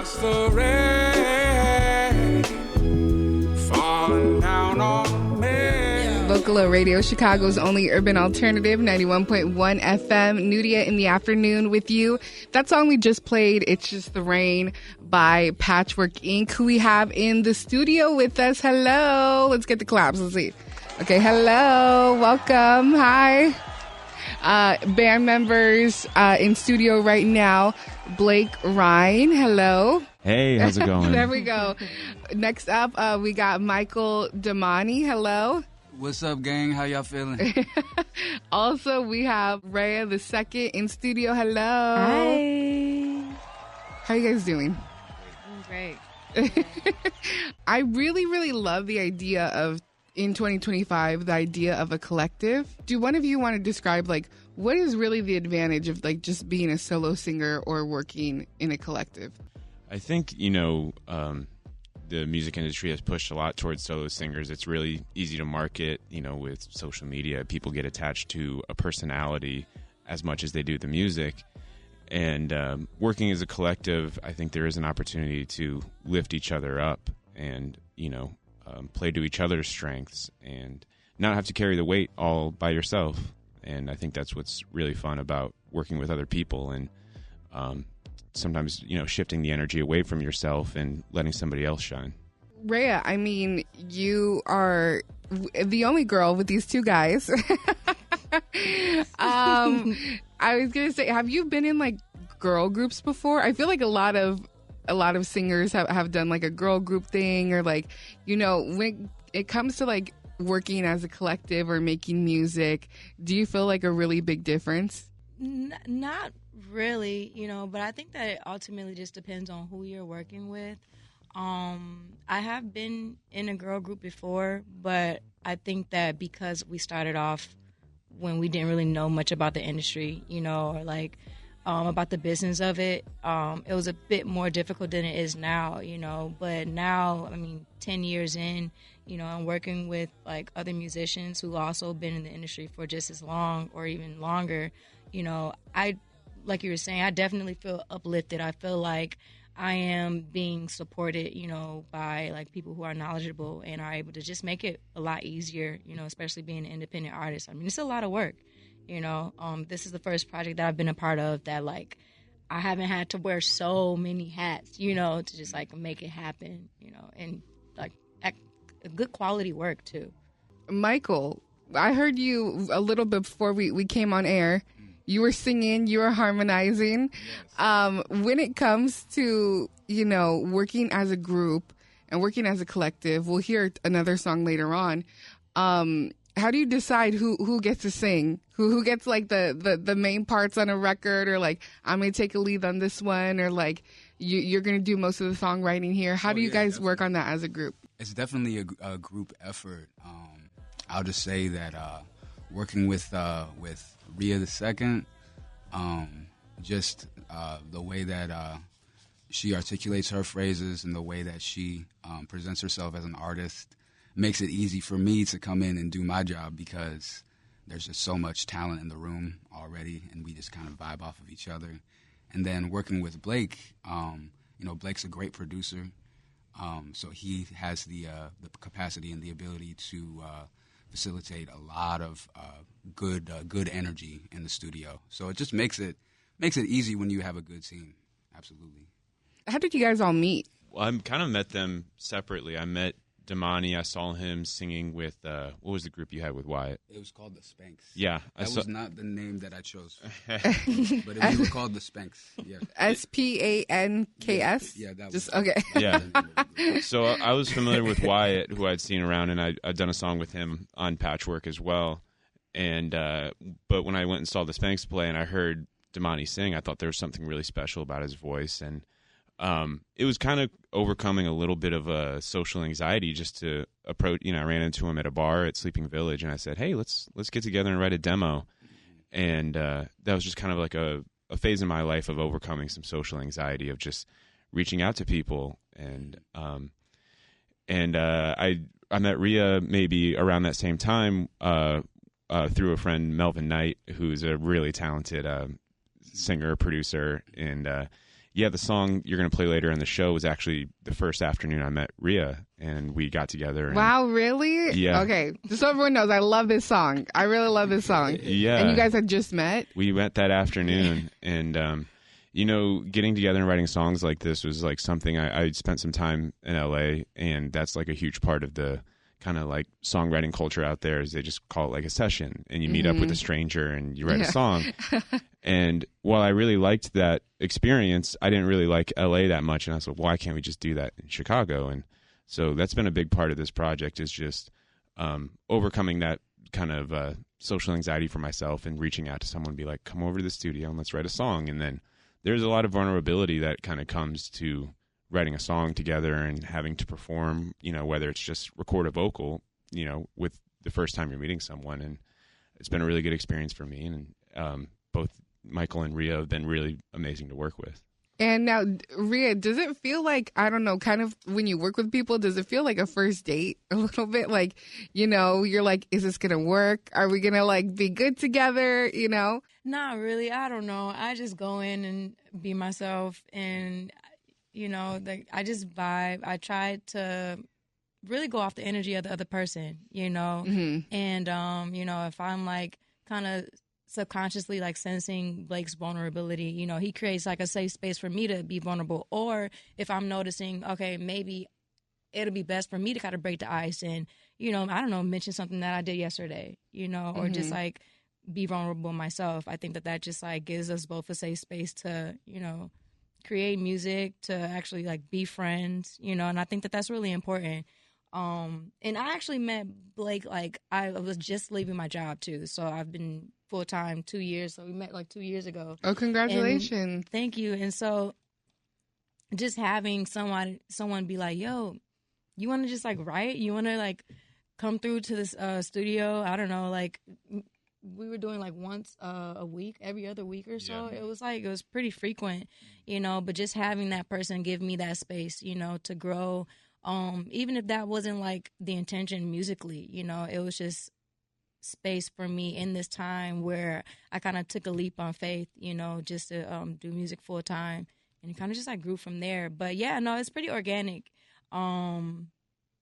just the rain falling down on me. Vocalo Radio, Chicago's only urban alternative, 91.1 FM. Nudia in the afternoon with you. That song we just played, It's Just the Rain by Patchwork Inc, who we have in the studio with us. Hello. Let's get the claps. Let's see. Okay, hello. Welcome. Hi. Band members in studio right now. Blake Rhein. Hello. Hey, how's it going? There we go. Next up, we got Michael Damani. Hello. What's up, gang? How y'all feeling? Also, we have Rhea the second in studio. Hello. Hi. How you guys doing? Great. I really, really love the idea of, in 2025, the idea of a collective. Do one of you want to describe, like, what is really the advantage of, like, just being a solo singer or working in a collective? I think, the music industry has pushed a lot towards solo singers. It's really easy to market, with social media. People get attached to a personality as much as they do the music. And working as a collective, I think there is an opportunity to lift each other up and, play to each other's strengths and not have to carry the weight all by yourself. And I think that's what's really fun about working with other people and sometimes, shifting the energy away from yourself and letting somebody else shine. Rhea, I mean, you are the only girl with these two guys. I was going to say, have you been in, like, girl groups before? I feel like a lot of singers have done, like, a girl group thing, or, like, when it comes to, like, working as a collective or making music, do you feel like a really big difference? Not really, but I think that it ultimately just depends on who you're working with. I have been in a girl group before, but I think that because we started off when we didn't really know much about the industry, or like about the business of it, it was a bit more difficult than it is now, but now, 10 years in, I'm working with like other musicians who also been in the industry for just as long or even longer. Like you were saying, I definitely feel uplifted. I feel like I am being supported, by like people who are knowledgeable and are able to just make it a lot easier, especially being an independent artist. It's a lot of work, This is the first project that I've been a part of that, like, I haven't had to wear so many hats, to just like make it happen, and like good quality work too. Michael, I heard you a little bit before we came on air. You were singing, you were harmonizing. Yes. When it comes to, working as a group and working as a collective, we'll hear another song later on. How do you decide who gets to sing? Who gets, like, the main parts on a record, or, like, I'm going to take a lead on this one, or, like, you're going to do most of the songwriting here? How do you guys work on that as a group? It's definitely a group effort. I'll just say that working with Rhea the second, just the way that she articulates her phrases and the way that she presents herself as an artist makes it easy for me to come in and do my job, because there's just so much talent in the room already, and we just kind of vibe off of each other. And then working with Blake, Blake's a great producer, so he has the capacity and the ability to facilitate a lot of good energy in the studio. So it just makes it easy when you have a good team. Absolutely. How did you guys all meet? Well, I kind of met them separately. I met Damani. I saw him singing with, what was the group you had with Wyatt? It was called the Spanks. Yeah. That was not the name that I chose. But we were called the Spanks. Yeah. Spanks? Yeah, that was just okay. Yeah. So I was familiar with Wyatt, who I'd seen around, and I'd done a song with him on Patchwork as well. And but when I went and saw the Spanks play and I heard Damani sing, I thought there was something really special about his voice, and it was kind of overcoming a little bit of a social anxiety just to approach. I ran into him at a bar at Sleeping Village, and I said, "Hey, let's get together and write a demo." And that was just kind of like a phase in my life of overcoming some social anxiety of just reaching out to people. And I met Rhea maybe around that same time through a friend, Melvin Knight, who's a really talented singer, producer, and yeah, the song you're going to play later in the show was actually the first afternoon I met Rhea, and we got together. And, wow, really? Yeah. Okay, just so everyone knows, I love this song. I really love this song. Yeah. And you guys had just met? We met that afternoon, and, you know, getting together and writing songs like this was like something I spent some time in LA, and that's like a huge part of the kind of like songwriting culture out there is they just call it like a session, and you meet up with a stranger and you write a song. And while I really liked that experience, I didn't really like LA that much. And I was like, why can't we just do that in Chicago? And so that's been a big part of this project is just overcoming that kind of social anxiety for myself and reaching out to someone and be like, come over to the studio and let's write a song. And then there's a lot of vulnerability that kind of comes to writing a song together and having to perform, you know, whether it's just record a vocal, you know, with the first time you're meeting someone. And it's been a really good experience for me. And both Michael and Rhea have been really amazing to work with. And now, Rhea, does it feel like, I don't know, kind of when you work with people, does it feel like a first date a little bit? Like, you know, you're like, is this going to work? Are we going to like be good together? You know? Not really. I don't know. I just go in and be myself, and, you know, I just vibe. I try to really go off the energy of the other person, you know? And, you know, if I'm like kind of subconsciously like sensing Blake's vulnerability, you know, he creates like a safe space for me to be vulnerable. Or if I'm noticing, okay, maybe it'll be best for me to kind of break the ice and, you know, I don't know, mention something that I did yesterday, you know, or just like be vulnerable myself. I think that just like gives us both a safe space to, you know, create music, to actually like be friends, you know, and I think that that's really important. And I actually met Blake, like I was just leaving my job too. So I've been full-time 2 years. So we met like 2 years ago. Oh, congratulations. And thank you. And so just having someone be like, yo, you want to just like write? You want to like come through to this studio? I don't know, like we were doing like once a week, every other week or so. Yeah. It was pretty frequent, you know, but just having that person give me that space, you know, to grow. Even if that wasn't like the intention musically, you know, it was just space for me in this time where I kind of took a leap on faith, you know, just to do music full time, and it kind of just like grew from there. But yeah, no, it's pretty organic. Yeah,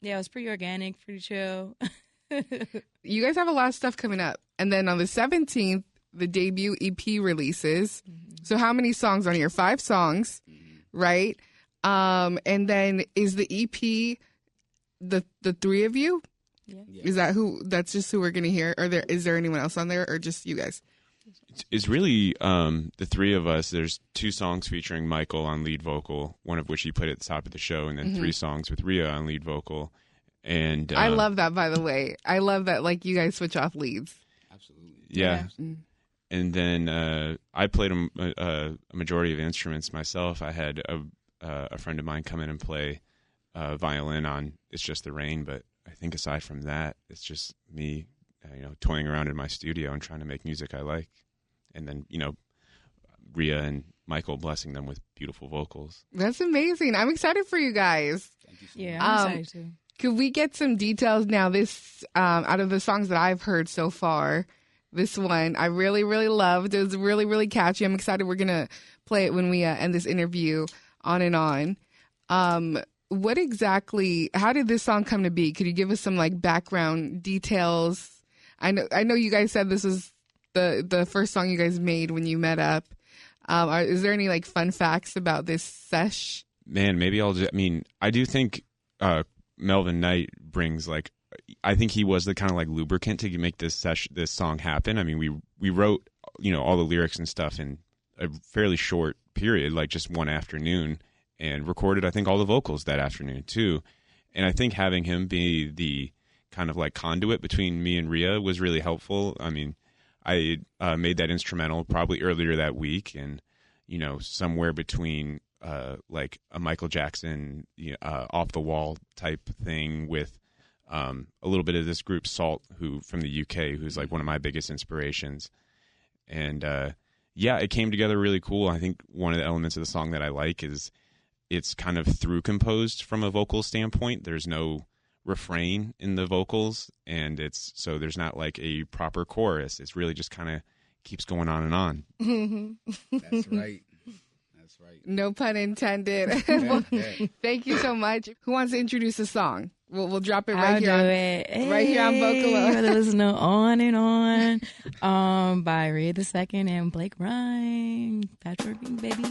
it was pretty organic, pretty chill. You guys have a lot of stuff coming up, and then on the 17th, the debut EP releases. So how many songs on here? 5 songs, right? And then is the EP the 3 of you? Yeah. Is that that's just who we're going to hear? Or is there anyone else on there, or just you guys? It's really the 3 of us. There's 2 songs featuring Michael on lead vocal, one of which he played at the top of the show, and then 3 songs with Rhea on lead vocal. And I love that, by the way. I love that, like, you guys switch off leads. Absolutely. Yeah. And then I played a majority of instruments myself. I had a friend of mine come in and play violin on It's Just the Rain, but I think aside from that, it's just me, you know, toying around in my studio and trying to make music I like. And then, you know, Rhea and Michael blessing them with beautiful vocals. That's amazing. I'm excited for you guys. Thank you so much. much. I'm excited too. Could we get some details now? This, out of the songs that I've heard so far, this one I really, really loved. It was really, really catchy. I'm excited we're going to play it when we end this interview, On and On. What exactly, how did this song come to be? Could you give us some like background details? I know you guys said this was the first song you guys made when you met up. Is there any like fun facts about this sesh? Man, maybe I do think Melvin Knight brings like, I think he was the kind of like lubricant to make this song happen. I mean, we wrote, you know, all the lyrics and stuff in a fairly short period, like just one afternoon, and recorded, I think, all the vocals that afternoon too. And I think having him be the kind of like conduit between me and Rhea was really helpful. I mean, I made that instrumental probably earlier that week, and, you know, somewhere between like a Michael Jackson off the wall type thing with a little bit of this group Salt, who from the UK, who's like one of my biggest inspirations. And yeah, it came together really cool. I think one of the elements of the song that I like is it's kind of through composed from a vocal standpoint. There's no refrain in the vocals, and so there's not like a proper chorus. It's really just kind of keeps going on and on. That's right. That's right. No pun intended. Well, thank you so much. Who wants to introduce a song? We'll drop it right right here on Vocalo. You're listening to On and On by Rhea the Second and Blake Rhein. Patchwork Inc, baby.